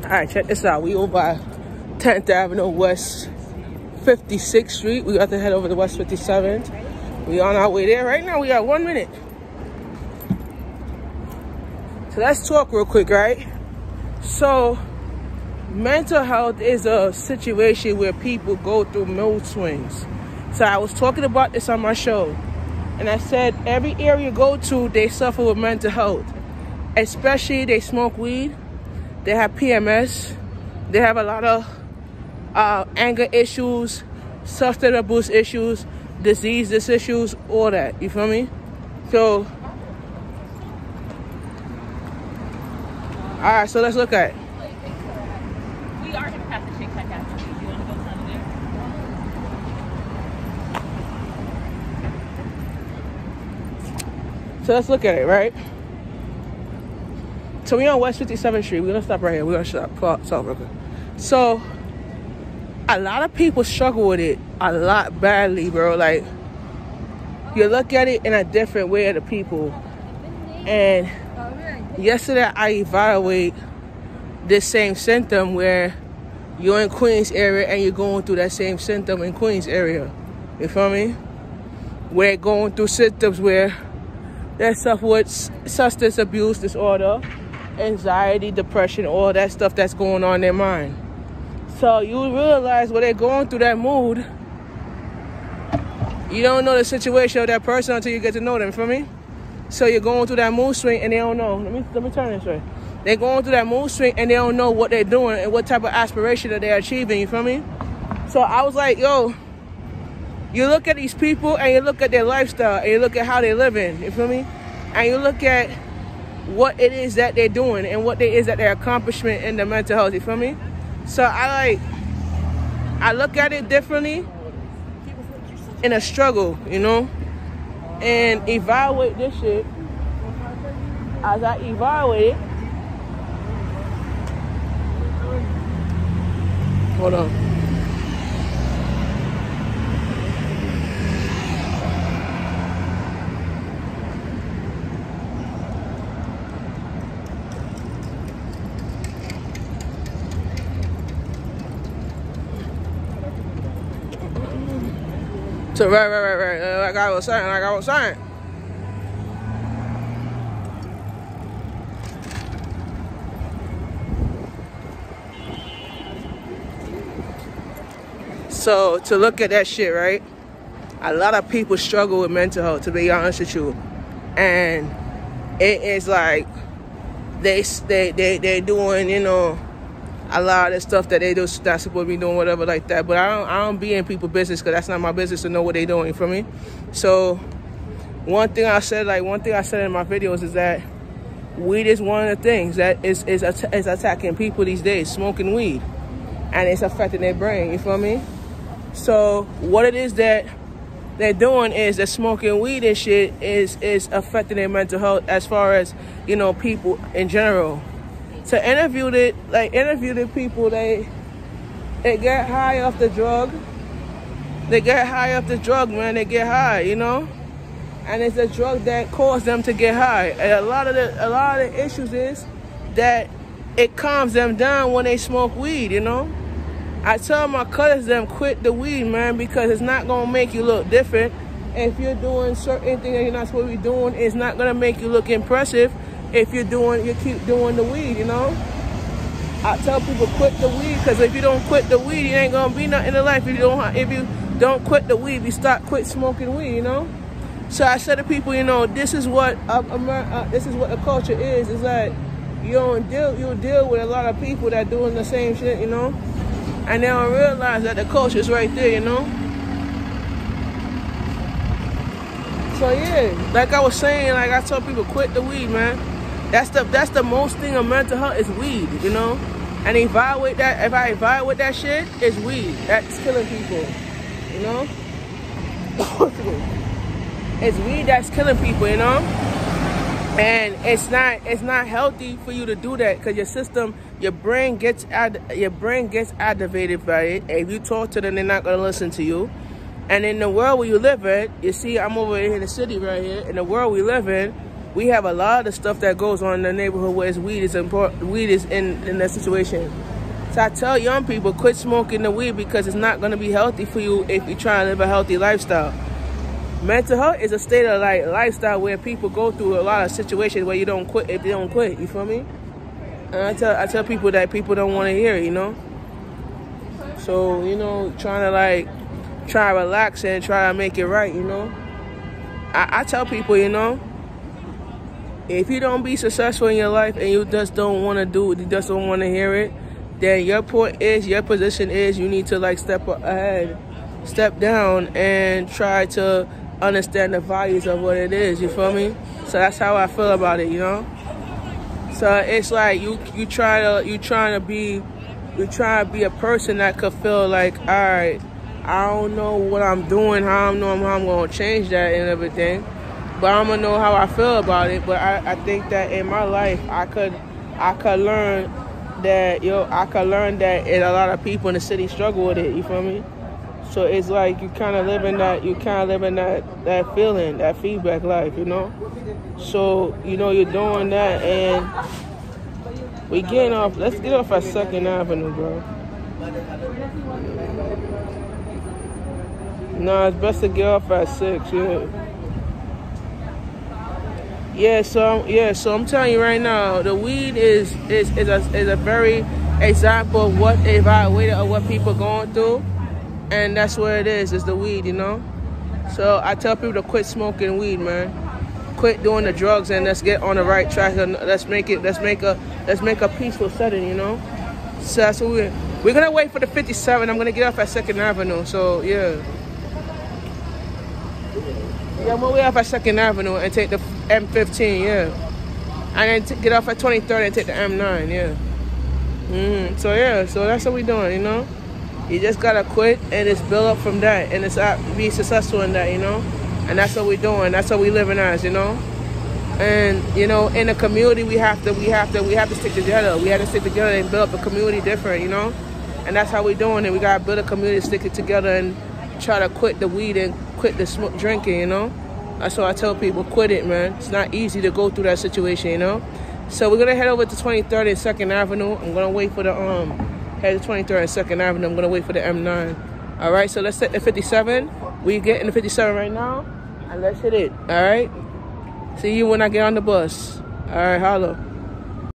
Alright, check this out. We over by 10th Avenue West 56th Street. We got to head over to West 57th. We on our way there right now. We got 1 minute. So let's talk real quick, right? So mental health is a situation where people go through mood swings. So I was talking about this on my show. And I said every area you go to, they suffer with mental health. Especially they smoke weed. They have PMS. They have a lot of anger issues, substance abuse issues, disease issues, all that. You feel me? So, all right. So let's look at it. We are gonna pass the Shake Shack after. You wanna go down there? So let's look at it, right? So we on West 57th Street. We're gonna stop right here. We're gonna stop real quick. So a lot of people struggle with it a lot badly, bro. Like, you look at it in a different way of the people. And yesterday I evaluate this same symptom where you're in Queens area and you're going through that same symptom in Queens area. You feel me? We're going through symptoms where they suffer with substance abuse disorder, anxiety, depression, all that stuff that's going on in their mind. So you realize when they're going through that mood, you don't know the situation of that person until you get to know them, for me? So you're going through that mood swing and they don't know. Let me turn this way. They're going through that mood swing and they don't know what they're doing and what type of aspiration that they're achieving, you feel me? So I was like, yo, you look at these people and you look at their lifestyle and you look at how they're living, you feel me? And you look at what it is that they're doing and what it is that their accomplishment in the mental health, you feel me? So I look at it differently in a struggle, you know? And evaluate this shit. As I evaluate it, hold on. So right. Like I was saying. So to look at that shit, right? A lot of people struggle with mental health, to be honest with you, and it is like they doing, you know, a lot of stuff that they do not supposed to be doing, whatever like that. But I don't be in people's business because that's not my business to know what they doing, for me. So one thing I said in my videos is that weed is one of the things that is attacking people these days, smoking weed, and it's affecting their brain, you feel me? So what it is that they're doing is that smoking weed and shit is affecting their mental health as far as, you know, people in general. To interview the people, they get high off the drug. They get high off the drug, man. They get high, you know? And it's a drug that causes them to get high. And a lot of the issues is that it calms them down when they smoke weed, you know? I tell my cousins them quit the weed, man, because it's not gonna make you look different. If you're doing certain things that you're not supposed to be doing, it's not gonna make you look impressive. If you keep doing the weed, you know? I tell people quit the weed, because if you don't quit the weed, you ain't gonna be nothing in life. If you don't quit the weed, you quit smoking weed, you know? So I said to people, you know, this is what the culture is. It's like you deal with a lot of people that doing the same shit, you know? And they don't realize that the culture is right there, you know? So yeah, like I was saying, like I tell people quit the weed, man. That's the most thing of mental health is weed, you know? And if I evaluate that shit, it's weed. That's killing people, you know? It's weed that's killing people, you know? And it's not healthy for you to do that, because your brain gets activated by it. If you talk to them, they're not gonna listen to you. And in the world where you live in, you see, I'm over here in the city right here. In the world we live in, we have a lot of stuff that goes on in the neighborhood where weed is important. Weed is in that situation. So I tell young people, quit smoking the weed because it's not going to be healthy for you if you're trying to live a healthy lifestyle. Mental health is a state of lifestyle where people go through a lot of situations where you don't quit if they don't quit. You feel me? And I tell people that people don't want to hear it, you know. So, you know, try to relax and try to make it right, you know. I tell people, you know, if you don't be successful in your life and you just don't want to do it, you just don't want to hear it, then your position is you need to step ahead, step down, and try to understand the values of what it is. You feel me? So that's how I feel about it, you know. So it's like you try to be a person that could feel like, all right, I don't know what I'm doing, how I'm going to change that and everything, but I'm going to know how I feel about it. But I think that in my life, I could learn that, a lot of people in the city struggle with it, you feel me? So it's like you kind of live in that feeling, that feedback life, you know? So, you know, you're doing that, and let's get off at 2nd Avenue, bro. No, it's best to get off at 6, yeah. Yeah, so I'm telling you right now, the weed is a very example of what people going through, and that's what it is. It's the weed, you know. So I tell people to quit smoking weed, man. Quit doing the drugs and let's get on the right track. And let's make a peaceful setting, you know. So that's what we're gonna wait for the 57. I'm gonna get off at 2nd Avenue. So yeah. Yeah, I'm gonna wait off at 2nd Avenue and take the M15, yeah. And then get off at 23rd and take the M9, yeah. So yeah, so that's what we're doing, you know. You just gotta quit and just build up from that, and it's be successful in that, you know. And that's what we're doing. That's what we're living as, you know. And you know, in the community, we have to stick together. We have to stick together and build up a community different, you know. And that's how we're doing it. We gotta build a community, stick it together, and try to quit the weed and quit the drinking, you know. That's what I tell people, quit it, man. It's not easy to go through that situation, you know. So we're gonna head over to 23rd and 2nd Avenue. I'm gonna wait for the head to 23rd and 2nd Avenue. I'm gonna wait for the M9. All right, so let's set the 57. We get in the 57 right now, and let's hit it. All right. See you when I get on the bus. All right, holla.